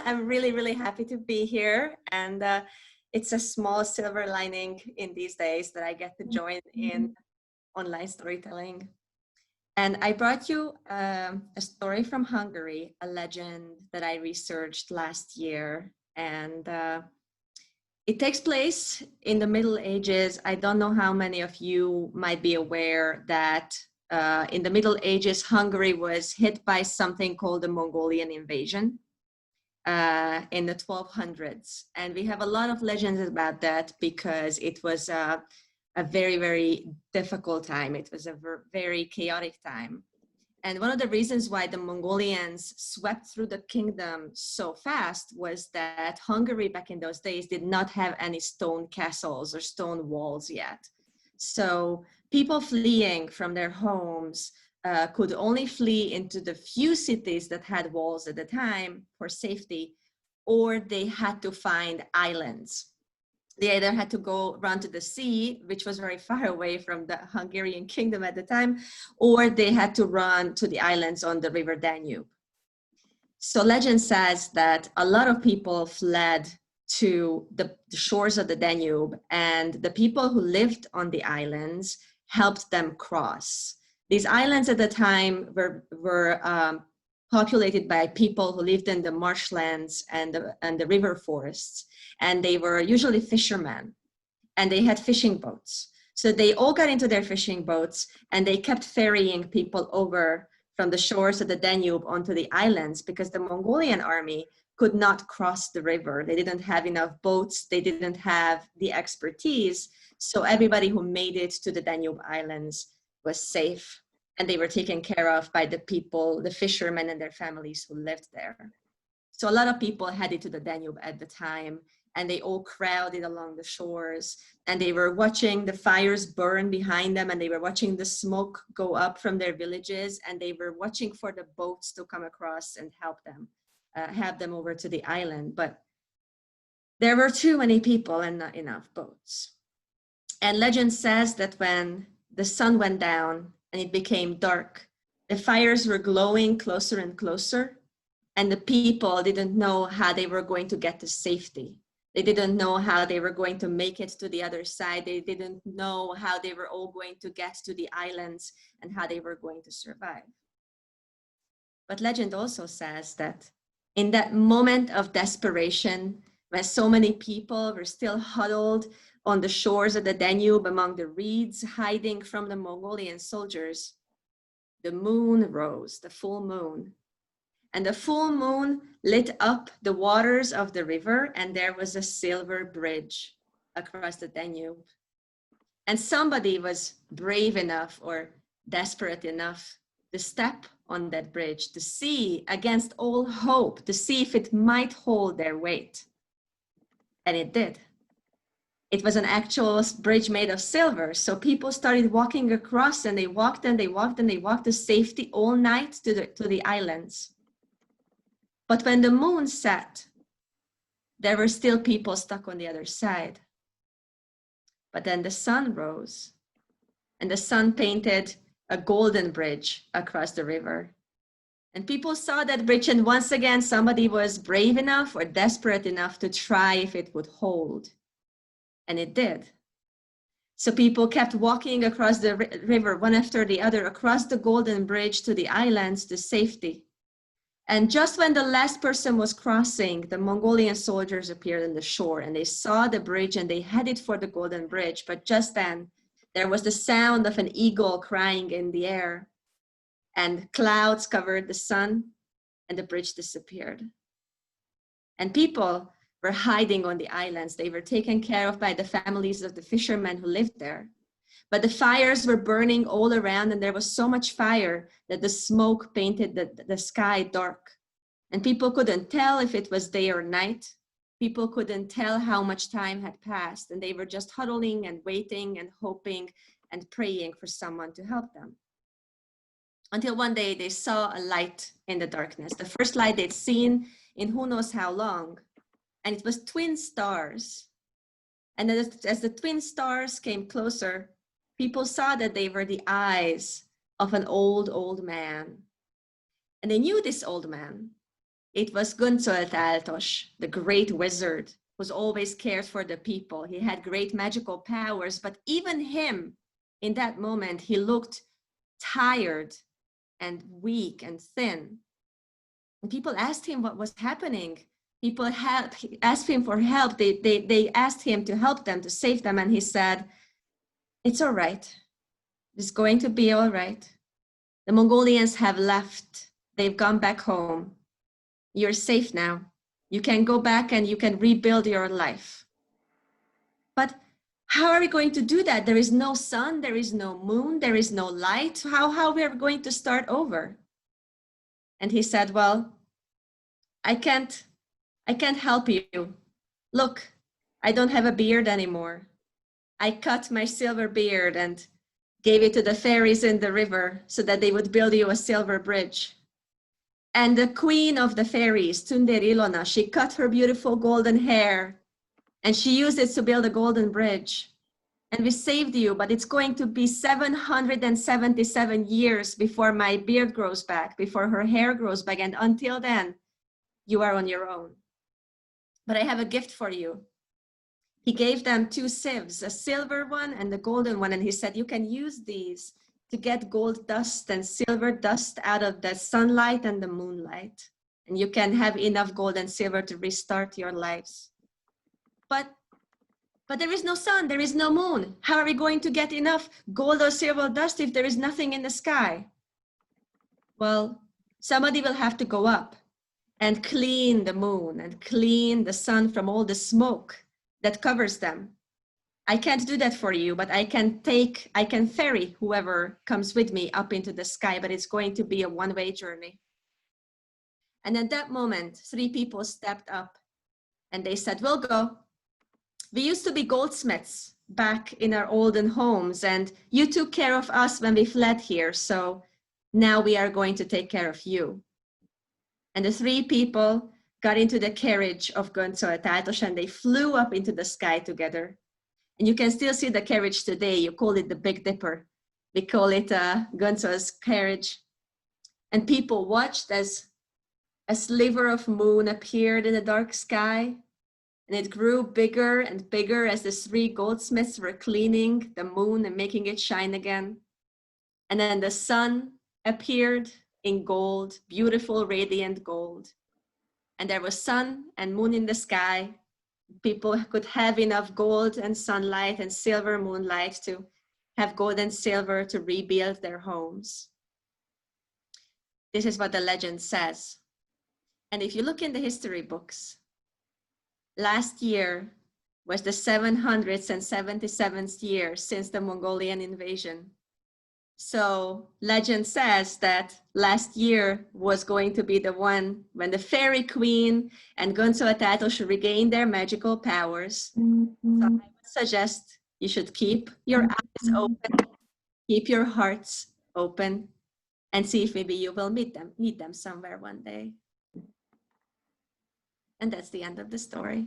I'm really, really happy to be here. And it's a small silver lining in these days that I get to join in online storytelling. And I brought you a story from Hungary, a legend that I researched last year. And it takes place in the Middle Ages. I don't know how many of you might be aware that in the Middle Ages, Hungary was hit by something called the Mongolian invasion in the 1200s. And we have a lot of legends about that because it was a very, very difficult time. It was a very chaotic time. And one of the reasons why the Mongolians swept through the kingdom so fast was that Hungary back in those days did not have any stone castles or stone walls yet. So people fleeing from their homes could only flee into the few cities that had walls at the time for safety, or they had to find islands. They either had to go run to the sea, which was very far away from the Hungarian kingdom at the time, or they had to run to the islands on the river Danube. So legend says that a lot of people fled to the shores of the Danube, and the people who lived on the islands helped them cross. These islands at the time were populated by people who lived in the marshlands and the river forests, and they were usually fishermen, and they had fishing boats. So they all got into their fishing boats, and they kept ferrying people over from the shores of the Danube onto the islands because the Mongolian army could not cross the river. They didn't have enough boats. They didn't have the expertise. So everybody who made it to the Danube Islands was safe, and they were taken care of by the people, the fishermen and their families who lived there. So a lot of people headed to the Danube at the time, and they all crowded along the shores, and they were watching the fires burn behind them, and they were watching the smoke go up from their villages, and they were watching for the boats to come across and help them, have them over to the island. But there were too many people and not enough boats. And legend says that when the sun went down and it became dark, the fires were glowing closer and closer, and the people didn't know how they were going to get to safety. They didn't know how they were going to make it to the other side. They didn't know how they were all going to get to the islands and how they were going to survive. But legend also says that in that moment of desperation, when so many people were still huddled on the shores of the Danube among the reeds, hiding from the Mongolian soldiers, the moon rose, the full moon. And the full moon lit up the waters of the river, and there was a silver bridge across the Danube. And somebody was brave enough or desperate enough to step on that bridge, to see against all hope, to see if it might hold their weight. And it did. It was an actual bridge made of silver. So people started walking across, and they walked and they walked and they walked to safety all night to the islands. But when the moon set, there were still people stuck on the other side. But then the sun rose, and the sun painted a golden bridge across the river. And people saw that bridge, and once again, somebody was brave enough or desperate enough to try if it would hold. And it did. So people kept walking across the river, one after the other, across the golden bridge to the islands to safety. And just when the last person was crossing, the Mongolian soldiers appeared on the shore, and they saw the bridge and they headed for the golden bridge. But just then, there was the sound of an eagle crying in the air, and clouds covered the sun, and the bridge disappeared. And people were hiding on the islands. They were taken care of by the families of the fishermen who lived there. But the fires were burning all around, and there was so much fire that the smoke painted the sky dark. And people couldn't tell if it was day or night. People couldn't tell how much time had passed, and they were just huddling and waiting and hoping and praying for someone to help them. Until one day they saw a light in the darkness, the first light they'd seen in who knows how long. And it was twin stars. And as the twin stars came closer, people saw that they were the eyes of an old man. And they knew this old man it was Guncolt, the great wizard, who's always cared for the people. He had great magical powers, but even him, in that moment, he looked tired and weak and thin. And people asked him what was happening. People asked him for help. They asked him to help them, to save them. And he said, it's all right. It's going to be all right. The Mongolians have left. They've gone back home. You're safe now. You can go back and you can rebuild your life. But how are we going to do that? There is no sun, there is no moon, there is no light. How we are going to start over? And he said, well, I can't help you. Look, I don't have a beard anymore. I cut my silver beard and gave it to the fairies in the river so that they would build you a silver bridge. And the queen of the fairies, Tündér Ilona, she cut her beautiful golden hair and she used it to build a golden bridge. And we saved you, but it's going to be 777 years before my beard grows back, before her hair grows back. And until then, you are on your own. But I have a gift for you. He gave them 2 sieves, a silver one and a golden one. And he said, you can use these to get gold dust and silver dust out of the sunlight and the moonlight. And you can have enough gold and silver to restart your lives. But there is no sun, there is no moon. How are we going to get enough gold or silver dust if there is nothing in the sky? Well, somebody will have to go up and clean the moon and clean the sun from all the smoke that covers them. I can't do that for you, but I can ferry whoever comes with me up into the sky, but it's going to be a one-way journey. And at that moment, 3 people stepped up and they said, we'll go. We used to be goldsmiths back in our olden homes, and you took care of us when we fled here, so now we are going to take care of you. And the 3 people got into the carriage of Guncolt and they flew up into the sky together. And you can still see the carriage today. You call it the Big Dipper. We call it Guncolt's carriage. And people watched as a sliver of moon appeared in the dark sky. And it grew bigger and bigger as the 3 goldsmiths were cleaning the moon and making it shine again. And then the sun appeared in gold, beautiful, radiant gold. And there was sun and moon in the sky. People could have enough gold and sunlight and silver moonlight to have gold and silver to rebuild their homes. This is what the legend says. And if you look in the history books, last year was the 777th year since the Mongolian invasion. So legend says that last year was going to be the one when the fairy queen and Guncolt regain their magical powers. So I would suggest you should keep your eyes open, keep your hearts open, and see if maybe you will meet them somewhere one day. And that's the end of the story.